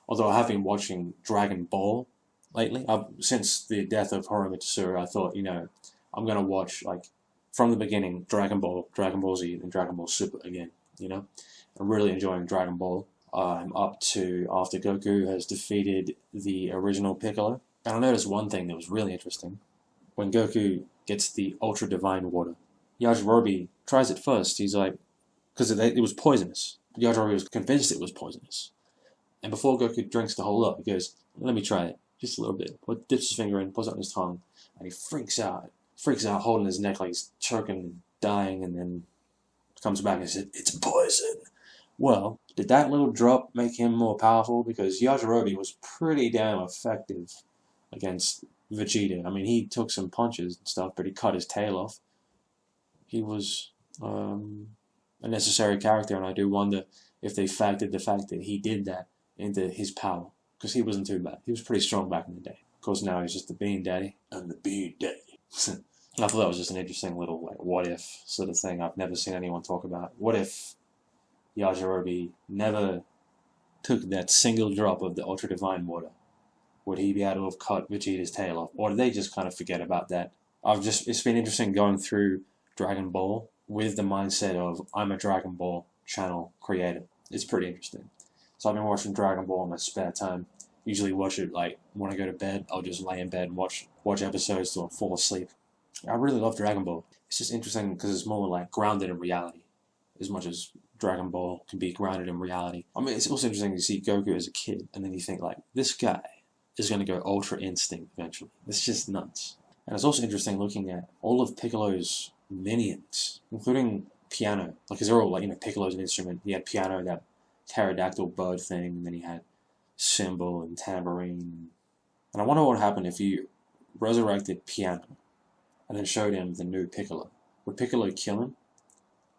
Although I have been watching Dragon Ball lately. Since the death of Hiro Mitsuru, I thought, I'm gonna watch like from the beginning Dragon Ball, Dragon Ball Z, and Dragon Ball Super again. I'm really enjoying Dragon Ball. I'm up to after Goku has defeated the original Piccolo. And I noticed one thing that was really interesting. When Goku gets the Ultra Divine Water, Yajirobe tries it first. He's like, because it was poisonous. Yajirobe was convinced it was poisonous. And before Goku drinks the whole lot, he goes, let me try it. Just a little bit. Dips his finger in, puts it on his tongue, and he freaks out. Holding his neck like he's choking, dying, and then comes back and says, it's poison. Well, did that little drop make him more powerful? Because Yajirobe was pretty damn effective against Vegeta. I mean, he took some punches and stuff, but he cut his tail off. He was a necessary character, and I do wonder if they factored the fact that he did that into his power. Because he wasn't too bad. He was pretty strong back in the day. Of course, now he's just the Bean Daddy. I'm the Bean Daddy. I thought that was just an interesting little what if sort of thing I've never seen anyone talk about. What if Yajirobe never took that single drop of the Ultra Divine Water? Would he be able to have cut Vegeta's tail off? Or did they just kind of forget about that? It's been interesting going through Dragon Ball with the mindset of I'm a Dragon Ball channel creator. It's pretty interesting. So I've been watching Dragon Ball in my spare time. Usually watch it like when I go to bed. I'll just lay in bed and watch episodes till I fall asleep. I really love Dragon Ball. It's just interesting because it's more like grounded in reality, as much as Dragon Ball can be grounded in reality. I mean, it's also interesting to see Goku as a kid, and then you think like, this guy is going to go Ultra Instinct eventually. It's just nuts. And it's also interesting looking at all of Piccolo's minions, including Piano. Like, 'cause they're all like, Piccolo's an instrument. He had Piano, that pterodactyl bird thing, and then he had cymbal and tambourine. And I wonder what would happen if you resurrected Piano and then showed him the new Piccolo. Would Piccolo kill him?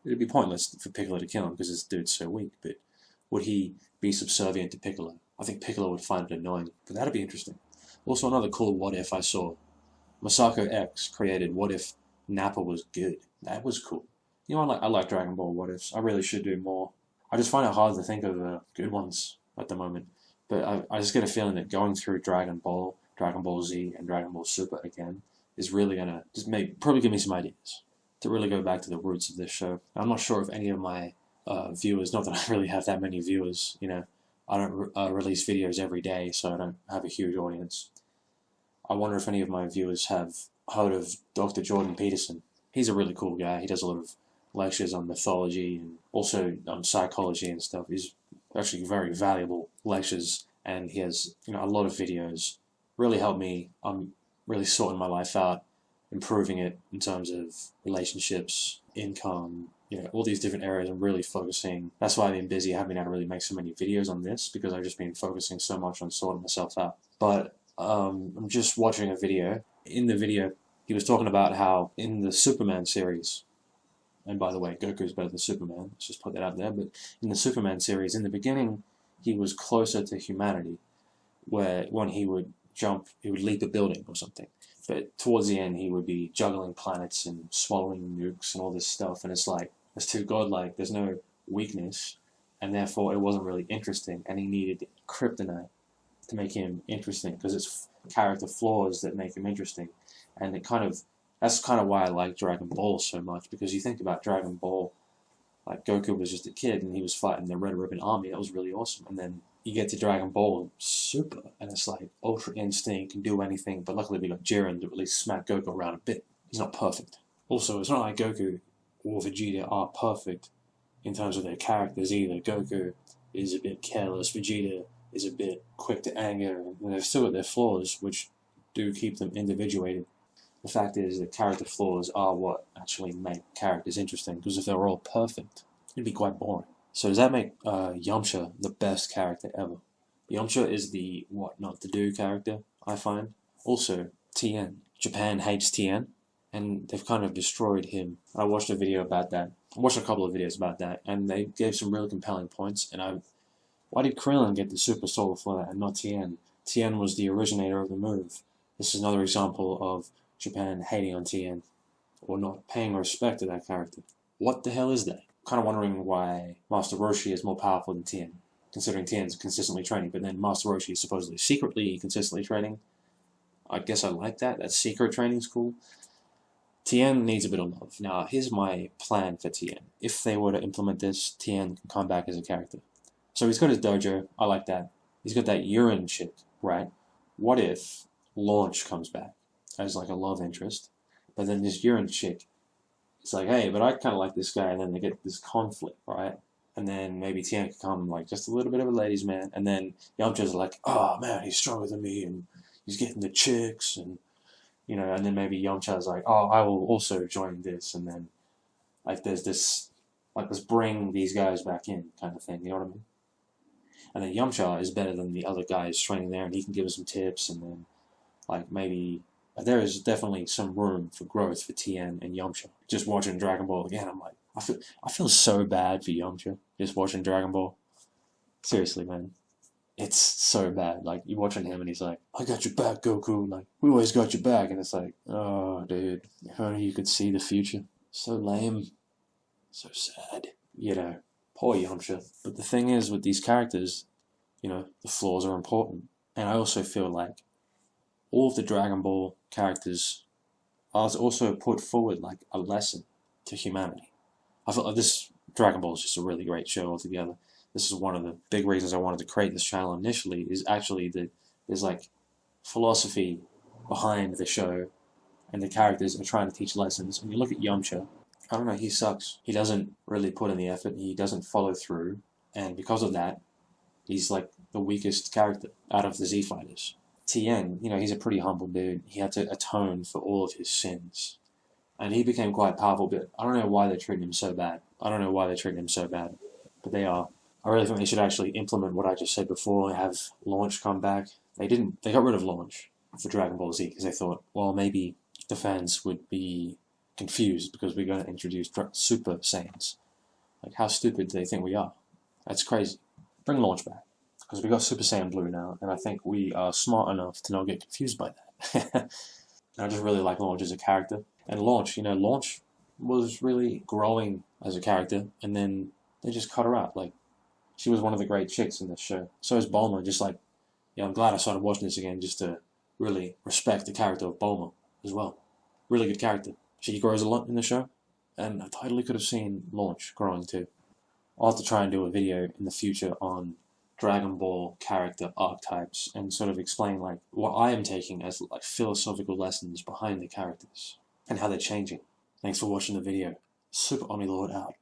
It'd be pointless for Piccolo to kill him because this dude's so weak, but would he be subservient to Piccolo? I think Piccolo would find it annoying, but that'd be interesting. Also, another cool what if I saw. Masako X created what if Nappa was good. That was cool. I like Dragon Ball what ifs. I really should do more. I just find it hard to think of good ones at the moment. But I just get a feeling that going through Dragon Ball Z, and Dragon Ball Super again is really going to just probably give me some ideas to really go back to the roots of this show. I'm not sure if any of my viewers, not that I really have that many viewers, I don't release videos every day, so I don't have a huge audience. I wonder if any of my viewers have heard of Dr. Jordan Peterson. He's a really cool guy. He does a lot of lectures on mythology and also on psychology and stuff. He's actually very valuable lectures, and he has a lot of videos. Really helped me. I'm really sorting my life out, improving it in terms of relationships, income, all these different areas. I'm really focusing. That's why I've been busy. I haven't been able to really make so many videos on this because I've just been focusing so much on sorting myself out. But I'm just watching a video. In the video, he was talking about how in the Superman series, and by the way, Goku's better than Superman, let's just put that out there, but in the Superman series, in the beginning, he was closer to humanity, where when he would leap a building or something. But towards the end, he would be juggling planets and swallowing nukes and all this stuff, and it's like, it's too godlike, there's no weakness, and therefore it wasn't really interesting, and he needed kryptonite to make him interesting, because it's character flaws that make him interesting. And that's kind of why I like Dragon Ball so much, because you think about Dragon Ball, like Goku was just a kid and he was fighting the Red Ribbon Army. That was really awesome. And then you get to Dragon Ball Super, and it's like Ultra Instinct, can do anything, but luckily we got Jiren to at least smack Goku around a bit. He's not perfect. Also, it's not like Goku or Vegeta are perfect in terms of their characters either. Goku is a bit careless, Vegeta is a bit quick to anger, and they've still got their flaws, which do keep them individuated. The fact is that character flaws are what actually make characters interesting, because if they were all perfect, it'd be quite boring. So does that make Yamcha the best character ever? Yamcha is the what not to do character, I find. Also, Tien. Japan hates Tien, and they've kind of destroyed him. I watched a video about that. I watched a couple of videos about that, and they gave some really compelling points. And why did Krillin get the Super Solar Flare and not Tien? Tien was the originator of the move. This is another example of Japan hating on Tien, or not paying respect to that character. What the hell is that? I'm kind of wondering why Master Roshi is more powerful than Tien. considering Tien's consistently training, but then Master Roshi is supposedly secretly consistently training. I guess I like that. That secret training's cool. Tien needs a bit of love. Now, here's my plan for Tien. If they were to implement this, Tien can come back as a character. So he's got his dojo. I like that. He's got that urine chick, right? What if Launch comes back as like a love interest, but then this urine chick is like, hey, but I kind of like this guy, and then they get this conflict, right? And then maybe Tien can come like just a little bit of a ladies' man, and then Yamcha's like, oh man, he's stronger than me, and he's getting the chicks, and you know, and then maybe Yamcha's like, oh, I will also join this, and then like there's this, like let's bring these guys back in kind of thing, you know what I mean? And then Yamcha is better than the other guys training there, and he can give us some tips, and then like maybe there is definitely some room for growth for Tien and Yamcha. Just watching Dragon Ball again, I'm like, I feel so bad for Yamcha just watching Dragon Ball. Seriously, man. It's so bad. Like, you're watching him and he's like, I got your back, Goku. Like, we always got your back. And it's like, oh, dude. If only you could see the future. So lame. So sad. You know, poor Yamcha. But the thing is, with these characters, you know, the flaws are important. And I also feel like all of the Dragon Ball characters are also put forward like a lesson to humanity. I feel like this Dragon Ball is just a really great show altogether. This is one of the big reasons I wanted to create this channel initially, is actually that there's like philosophy behind the show, and the characters are trying to teach lessons. When you look at Yamcha, I don't know, he sucks. He doesn't really put in the effort, he doesn't follow through, and because of that, he's like the weakest character out of the Z Fighters. Tien, you know, he's a pretty humble dude. He had to atone for all of his sins. And he became quite powerful, but I don't know why they're treating him so bad. But they are. I really think they should actually implement what I just said before, and have Launch come back. They didn't. They got rid of Launch for Dragon Ball Z because they thought, well, maybe the fans would be confused because we're going to introduce Super Saiyans. Like, how stupid do they think we are? That's crazy. Bring Launch back, because we got Super Saiyan Blue now, and I think we are smart enough to not get confused by that. I just really like Launch as a character. And Launch, you know, Launch was really growing as a character, and then they just cut her out. Like, she was one of the great chicks in this show. So is Bulma. Just like, yeah, I'm glad I started watching this again just to really respect the character of Bulma as well. Really good character. She grows a lot in the show, and I totally could have seen Launch growing too. I'll have to try and do a video in the future on Dragon Ball character archetypes and sort of explain like what I am taking as like philosophical lessons behind the characters and how they're changing. Thanks for watching the video. Super Omnilord out.